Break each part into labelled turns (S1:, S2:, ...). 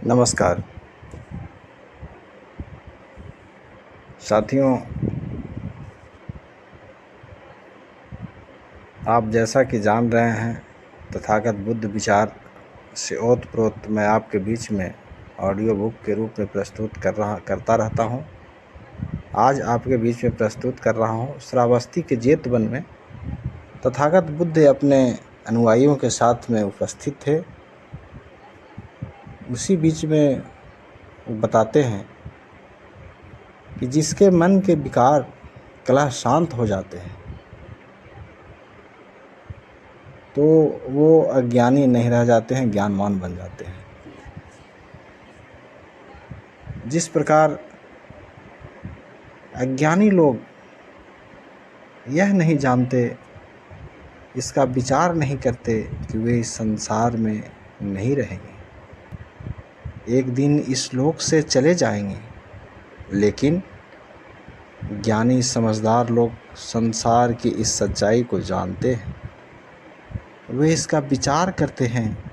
S1: नमस्कार साथियों, आप जैसा कि जान रहे हैं तथागत बुद्ध विचार से ओतप्रोत मैं आपके बीच में ऑडियो बुक के रूप में प्रस्तुत करता रहता हूं। आज आपके बीच में प्रस्तुत कर रहा हूं। श्रावस्ती के जेतवन में तथागत बुद्ध अपने अनुयायियों के साथ में उपस्थित थे। उसी बीच में वो बताते हैं कि जिसके मन के विकार कलह शांत हो जाते हैं तो वो अज्ञानी नहीं रह जाते हैं, ज्ञानवान बन जाते हैं। जिस प्रकार अज्ञानी लोग यह नहीं जानते, इसका विचार नहीं करते कि वे इस संसार में नहीं रहेंगे, एक दिन इस लोक से चले जाएंगे, लेकिन ज्ञानी समझदार लोग संसार की इस सच्चाई को जानते हैं, वे इसका विचार करते हैं,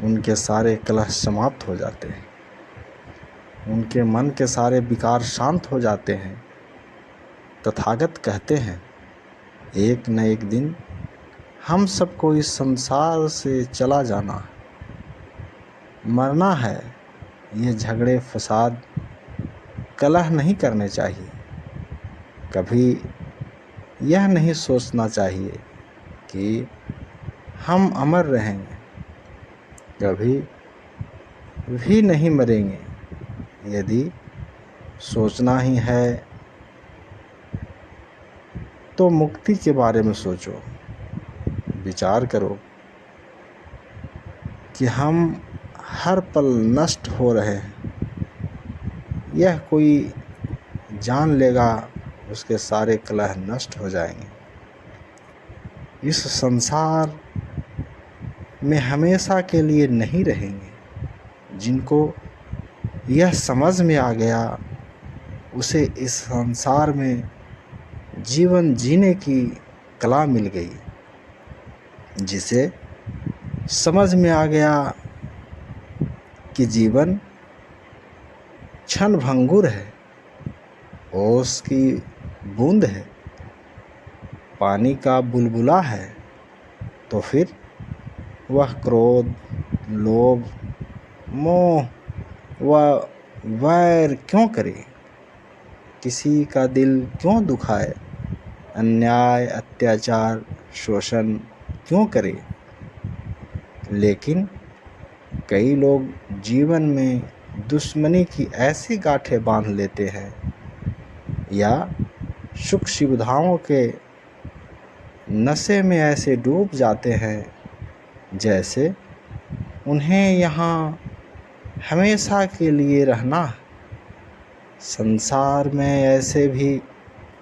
S1: उनके सारे कलह समाप्त हो जाते हैं, उनके मन के सारे विकार शांत हो जाते हैं। तथागत कहते हैं एक न एक दिन हम सबको इस संसार से चला जाना है, मरना है। ये झगड़े फसाद कलह नहीं करने चाहिए। कभी यह नहीं सोचना चाहिए कि हम अमर रहेंगे, कभी भी नहीं मरेंगे। यदि सोचना ही है तो मुक्ति के बारे में सोचो, विचार करो कि हम हर पल नष्ट हो रहे हैं। यह कोई जान लेगा उसके सारे कलह नष्ट हो जाएंगे। इस संसार में हमेशा के लिए नहीं रहेंगे। जिनको यह समझ में आ गया उसे इस संसार में जीवन जीने की कला मिल गई। जिसे समझ में आ गया कि जीवन क्षण भंगुर है, ओस की बूंद है, पानी का बुलबुला है, तो फिर वह क्रोध, लोभ, मोह व वैर क्यों करे? किसी का दिल क्यों दुखाए? अन्याय, अत्याचार, शोषण क्यों करे? लेकिन कई लोग जीवन में दुश्मनी की ऐसी गांठें बांध लेते हैं या सुख सुविधाओं के नशे में ऐसे डूब जाते हैं जैसे उन्हें यहाँ हमेशा के लिए रहना है। संसार में ऐसे भी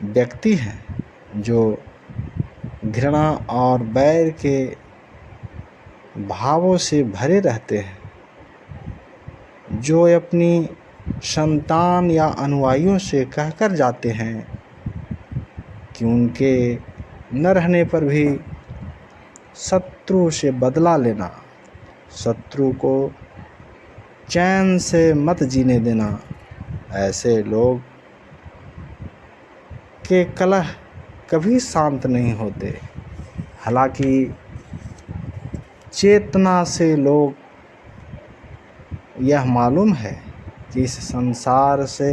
S1: व्यक्ति हैं जो घृणा और बैर के भावों से भरे रहते हैं, जो अपनी संतान या अनुयायियों से कहकर जाते हैं कि उनके न रहने पर भी शत्रु से बदला लेना, शत्रु को चैन से मत जीने देना। ऐसे लोग के कलह कभी शांत नहीं होते। हालांकि चेतना से लोग यह मालूम है कि इस संसार से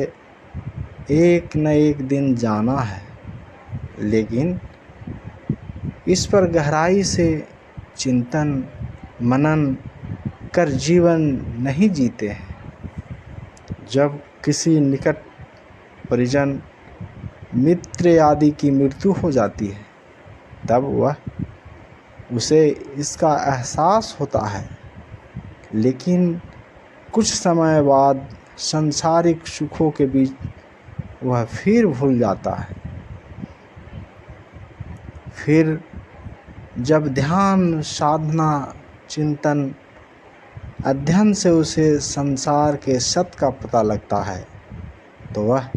S1: एक न एक दिन जाना है, लेकिन इस पर गहराई से चिंतन मनन कर जीवन नहीं जीते हैं। जब किसी निकट परिजन, मित्र आदि की मृत्यु हो जाती है तब उसे इसका एहसास होता है, लेकिन कुछ समय बाद सांसारिक सुखों के बीच वह फिर भूल जाता है। फिर जब ध्यान, साधना, चिंतन, अध्ययन से उसे संसार के सत्य का पता लगता है तो वह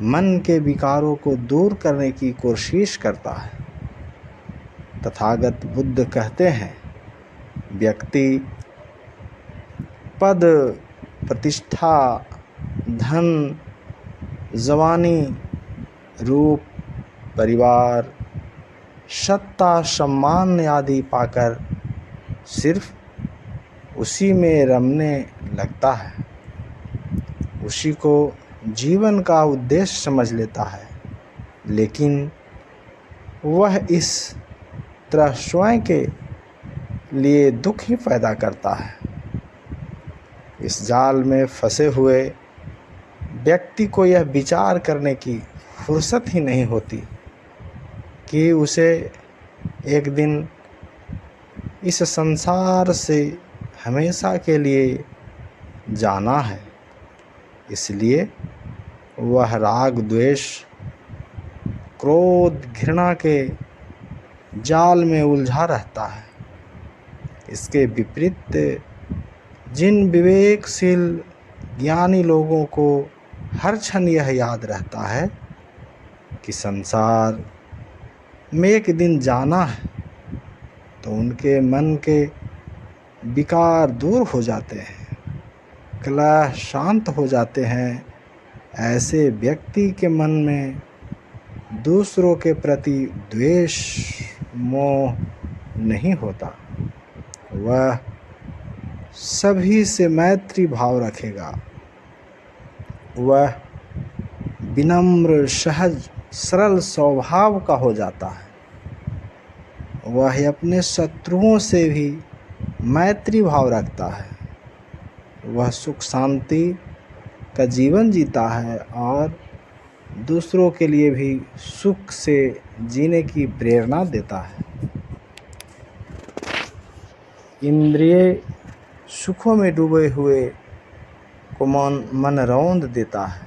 S1: मन के विकारों को दूर करने की कोशिश करता है। तथागत बुद्ध कहते हैं व्यक्ति पद, प्रतिष्ठा, धन, जवानी, रूप, परिवार, सत्ता, सम्मान आदि पाकर सिर्फ उसी में रमने लगता है, उसी को जीवन का उद्देश्य समझ लेता है, लेकिन वह इस तरह स्वयं के लिए दुख ही पैदा करता है। इस जाल में फंसे हुए व्यक्ति को यह विचार करने की फुर्सत ही नहीं होती कि उसे एक दिन इस संसार से हमेशा के लिए जाना है। इसलिए वह राग, द्वेष, क्रोध, घृणा के जाल में उलझा रहता है। इसके विपरीत जिन विवेकशील ज्ञानी लोगों को हर क्षण यह याद रहता है कि संसार में एक दिन जाना है, तो उनके मन के विकार दूर हो जाते हैं, कलह शांत हो जाते हैं। ऐसे व्यक्ति के मन में दूसरों के प्रति द्वेष, मोह नहीं होता। वह सभी से मैत्री भाव रखेगा। वह विनम्र, सहज, सरल स्वभाव का हो जाता है। वह अपने शत्रुओं से भी मैत्री भाव रखता है। वह सुख शांति का जीवन जीता है और दूसरों के लिए भी सुख से जीने की प्रेरणा देता है। इंद्रिय सुखों में डूबे हुए को मन रौंद देता है।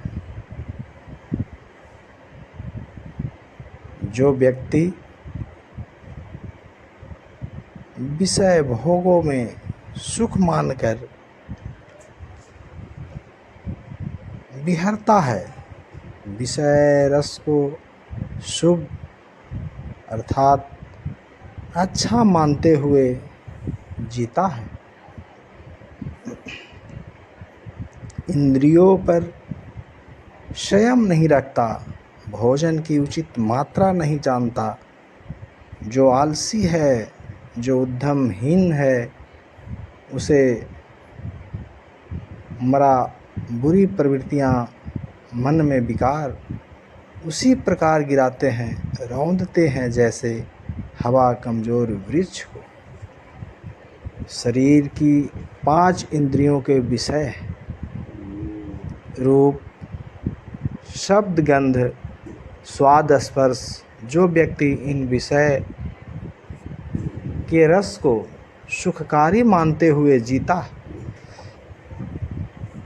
S1: जो व्यक्ति विषय भोगों में सुख मानकर विहरता है, विषय रस को शुभ अर्थात अच्छा मानते हुए जीता है, इंद्रियों पर संयम नहीं रखता, भोजन की उचित मात्रा नहीं जानता, जो आलसी है, जो उद्यमहीन है, उसे मरा बुरी प्रवृत्तियां मन में विकार उसी प्रकार गिराते हैं, रौंदते हैं जैसे हवा कमजोर वृक्ष को। शरीर की 5 इंद्रियों के विषय रूप, शब्द, गंध, स्वाद, स्पर्श। जो व्यक्ति इन विषय के रस को सुखकारी मानते हुए जीता,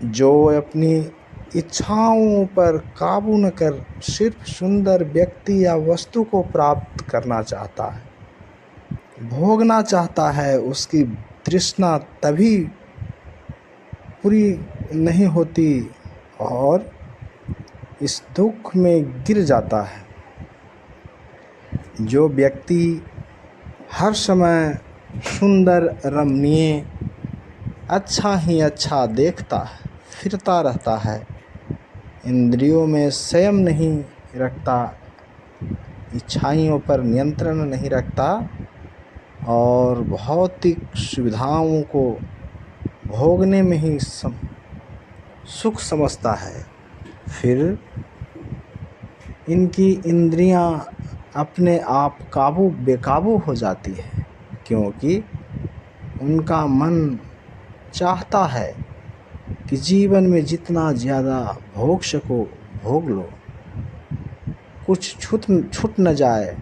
S1: जो अपनी इच्छाओं पर काबू न कर सिर्फ सुंदर व्यक्ति या वस्तु को प्राप्त करना चाहता है, भोगना चाहता है, उसकी तृष्णा तभी पूरी नहीं होती और इस दुख में गिर जाता है। जो व्यक्ति हर समय सुंदर, रमणीय, अच्छा ही अच्छा देखता है, फिरता रहता है, इंद्रियों में संयम नहीं रखता, इच्छाओं पर नियंत्रण नहीं रखता और भौतिक सुविधाओं को भोगने में ही सुख समझता है, फिर इनकी इंद्रियां अपने आप बेकाबू हो जाती है, क्योंकि उनका मन चाहता है कि जीवन में जितना ज़्यादा भोग सको भोग लो, कुछ छूट न जाए,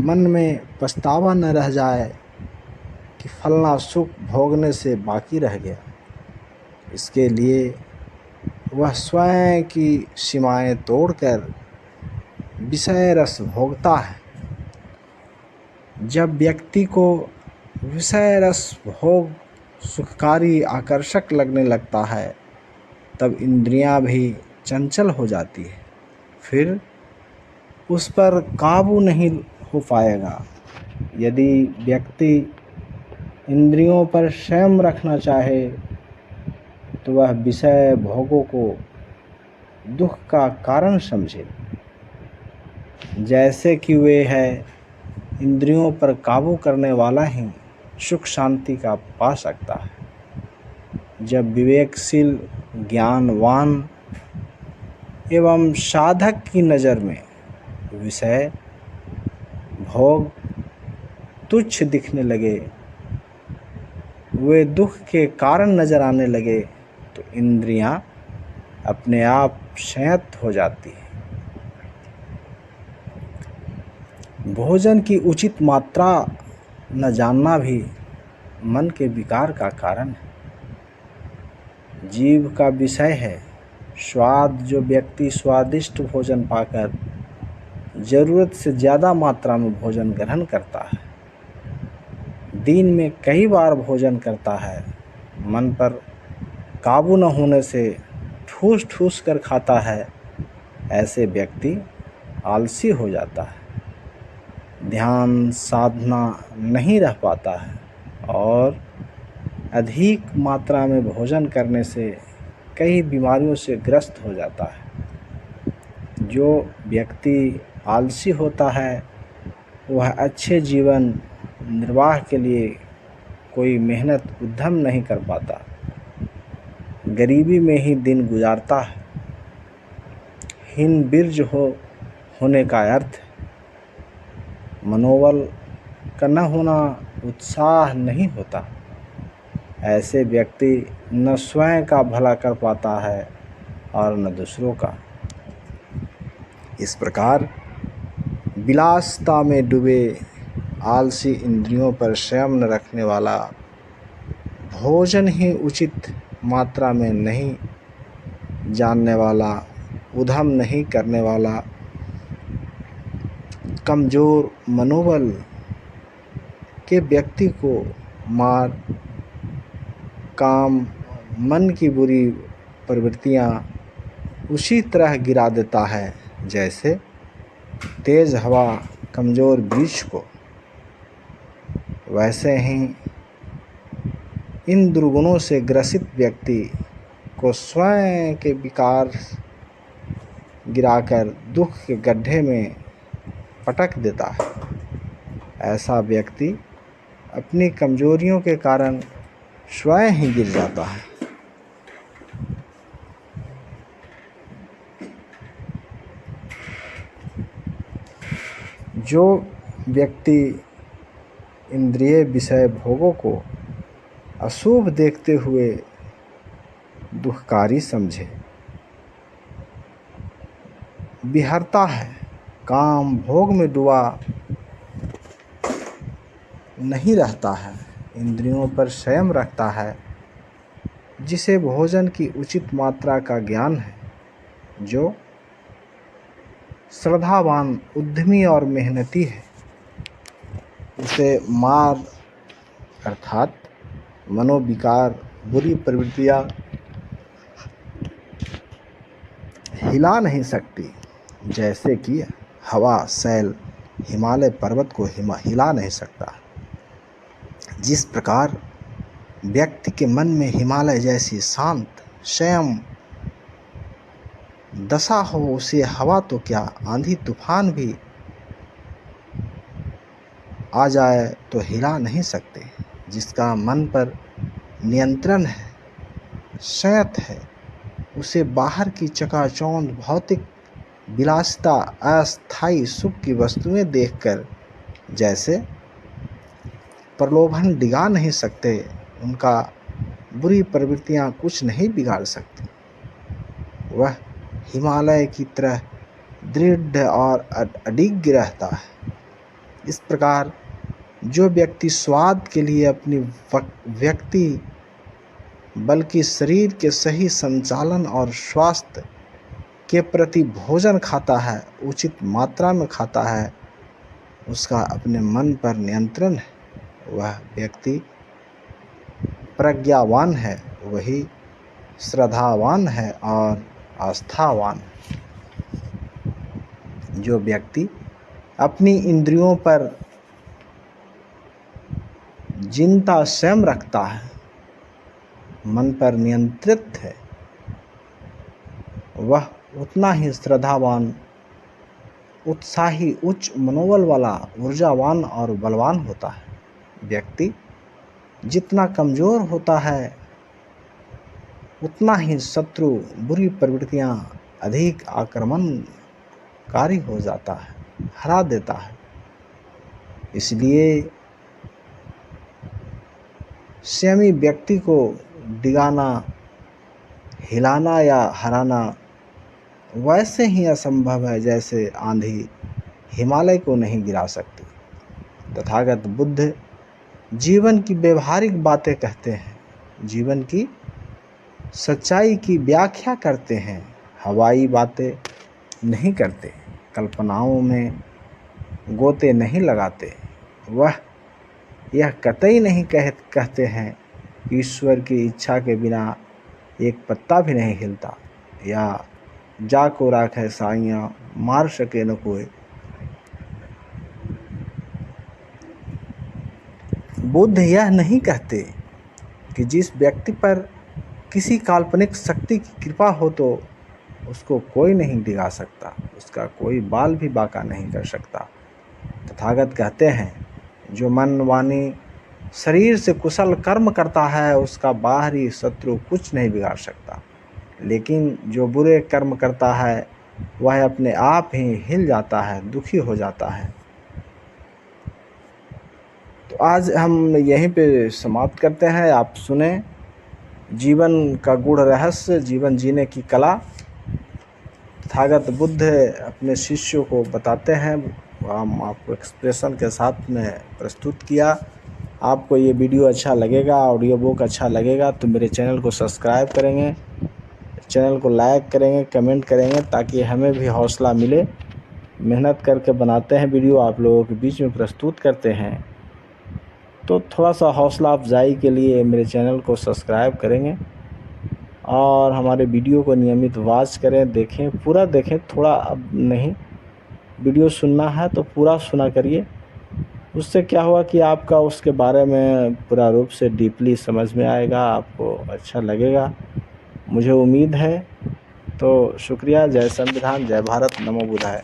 S1: मन में पछतावा न रह जाए कि फलना सुख भोगने से बाकी रह गया। इसके लिए वह स्वयं की सीमाएं तोड़कर विषय रस भोगता है। जब व्यक्ति को विषय रस भोग सुखकारी, आकर्षक लगने लगता है, तब इंद्रियां भी चंचल हो जाती है, फिर उस पर काबू नहीं हो पाएगा। यदि व्यक्ति इंद्रियों पर संयम रखना चाहे तो वह विषय भोगों को दुख का कारण समझे, जैसे कि वे है इंद्रियों पर काबू करने वाला ही सुख शांति का पा सकता है। जब विवेकशील, ज्ञानवान एवं साधक की नज़र में विषय भोग तुच्छ दिखने लगे, वे दुख के कारण नजर आने लगे, तो इंद्रियां अपने आप संयत हो जाती है। भोजन की उचित मात्रा न जानना भी मन के विकार का कारण है। जीव का विषय है स्वाद। जो व्यक्ति स्वादिष्ट भोजन पाकर जरूरत से ज़्यादा मात्रा में भोजन ग्रहण करता है, दिन में कई बार भोजन करता है, मन पर काबू न होने से ठूस ठूस कर खाता है, ऐसे व्यक्ति आलसी हो जाता है, ध्यान साधना नहीं रह पाता है और अधिक मात्रा में भोजन करने से कई बीमारियों से ग्रस्त हो जाता है। जो व्यक्ति आलसी होता है वह अच्छे जीवन निर्वाह के लिए कोई मेहनत उद्यम नहीं कर पाता, गरीबी में ही दिन गुजारता है। हीन बीर्ज होने का अर्थ मनोबल का न होना, उत्साह नहीं होता। ऐसे व्यक्ति न स्वयं का भला कर पाता है और न दूसरों का। इस प्रकार विलासिता में डूबे आलसी, इंद्रियों पर संयम न रखने वाला, भोजन ही उचित मात्रा में नहीं जानने वाला, उद्यम नहीं करने वाला, कमज़ोर मनोबल के व्यक्ति को मार, काम, मन की बुरी प्रवृत्तियाँ उसी तरह गिरा देता है जैसे तेज हवा कमज़ोर वृक्ष को। वैसे ही इन दुर्गुणों से ग्रसित व्यक्ति को स्वयं के विकार गिराकर दुख के गड्ढे में पटक देता है। ऐसा व्यक्ति अपनी कमजोरियों के कारण स्वयं ही गिर जाता है। जो व्यक्ति इंद्रिय विषय भोगों को अशुभ देखते हुए दुखकारी समझे, बिहरता है, काम भोग में डूबा नहीं रहता है, इंद्रियों पर संयम रखता है, जिसे भोजन की उचित मात्रा का ज्ञान है, जो श्रद्धावान, उद्यमी और मेहनती है, उसे मार अर्थात मनोविकार, बुरी प्रवृत्तियाँ हिला नहीं सकती, जैसे कि हवा, सैल हिमालय पर्वत को हिला नहीं सकता। जिस प्रकार व्यक्ति के मन में हिमालय जैसी शांत, संयम दशा हो, उसे हवा तो क्या, आंधी तूफान भी आ जाए तो हिला नहीं सकते। जिसका मन पर नियंत्रण है, संयत है, उसे बाहर की चकाचौंध भौतिक विलासिता, अस्थायी सुख की वस्तुएं देखकर जैसे प्रलोभन डिगा नहीं सकते, उनका बुरी प्रवृत्तियां कुछ नहीं बिगाड़ सकती। वह हिमालय की तरह दृढ़ और अडिग रहता है। इस प्रकार जो व्यक्ति स्वाद के लिए अपनी व्यक्ति बल्कि शरीर के सही संचालन और स्वास्थ्य के प्रति भोजन खाता है, उचित मात्रा में खाता है, उसका अपने मन पर नियंत्रण है, वह व्यक्ति प्रज्ञावान है, वही श्रद्धावान है और आस्थावान। जो व्यक्ति अपनी इंद्रियों पर जिनता संयम रखता है, मन पर नियंत्रित है वह उतना ही श्रद्धावान, उत्साही, उच्च मनोबल वाला, ऊर्जावान और बलवान होता है। व्यक्ति जितना कमज़ोर होता है उतना ही शत्रु, बुरी प्रवृत्तियाँ अधिक आक्रमणकारी हो जाता है, हरा देता है। इसलिए संयमी व्यक्ति को डिगाना, हिलाना या हराना वैसे ही असंभव है जैसे आंधी हिमालय को नहीं गिरा सकती। तथागत बुद्ध जीवन की व्यवहारिक बातें कहते हैं, जीवन की सच्चाई की व्याख्या करते हैं, हवाई बातें नहीं करते, कल्पनाओं में गोते नहीं लगाते। वह यह कतई नहीं कहते हैं कि ईश्वर की इच्छा के बिना एक पत्ता भी नहीं हिलता, या जाको राखे साइयाँ मार सके न कोई। बुद्ध यह नहीं कहते कि जिस व्यक्ति पर किसी काल्पनिक शक्ति की कृपा हो तो उसको कोई नहीं डिगा सकता, उसका कोई बाल भी बांका नहीं कर सकता। तथागत कहते हैं जो मन, वाणी, शरीर से कुशल कर्म करता है उसका बाहरी शत्रु कुछ नहीं बिगाड़ सकता, लेकिन जो बुरे कर्म करता है वह अपने आप ही हिल जाता है, दुखी हो जाता है। तो आज हम यहीं पे समाप्त करते हैं। आप सुने जीवन का गूढ़ रहस्य, जीवन जीने की कला। तथागत बुद्ध अपने शिष्यों को बताते हैं, हम आपको एक्सप्रेशन के साथ में प्रस्तुत किया। आपको ये वीडियो अच्छा लगेगा, ऑडियो बुक अच्छा लगेगा तो मेरे चैनल को सब्सक्राइब करेंगे, चैनल को लाइक करेंगे, कमेंट करेंगे, ताकि हमें भी हौसला मिले। मेहनत करके बनाते हैं वीडियो, आप लोगों के बीच में प्रस्तुत करते हैं, तो थोड़ा सा हौसला अफजाई के लिए मेरे चैनल को सब्सक्राइब करेंगे और हमारे वीडियो को नियमित वॉच करें, देखें, पूरा देखें, थोड़ा अब नहीं। वीडियो सुनना है तो पूरा सुना करिए, उससे क्या हुआ कि आपका उसके बारे में पूरा रूप से डीपली समझ में आएगा, आपको अच्छा लगेगा, मुझे उम्मीद है। तो शुक्रिया। जय संविधान, जय भारत, नमो बुद्धाय।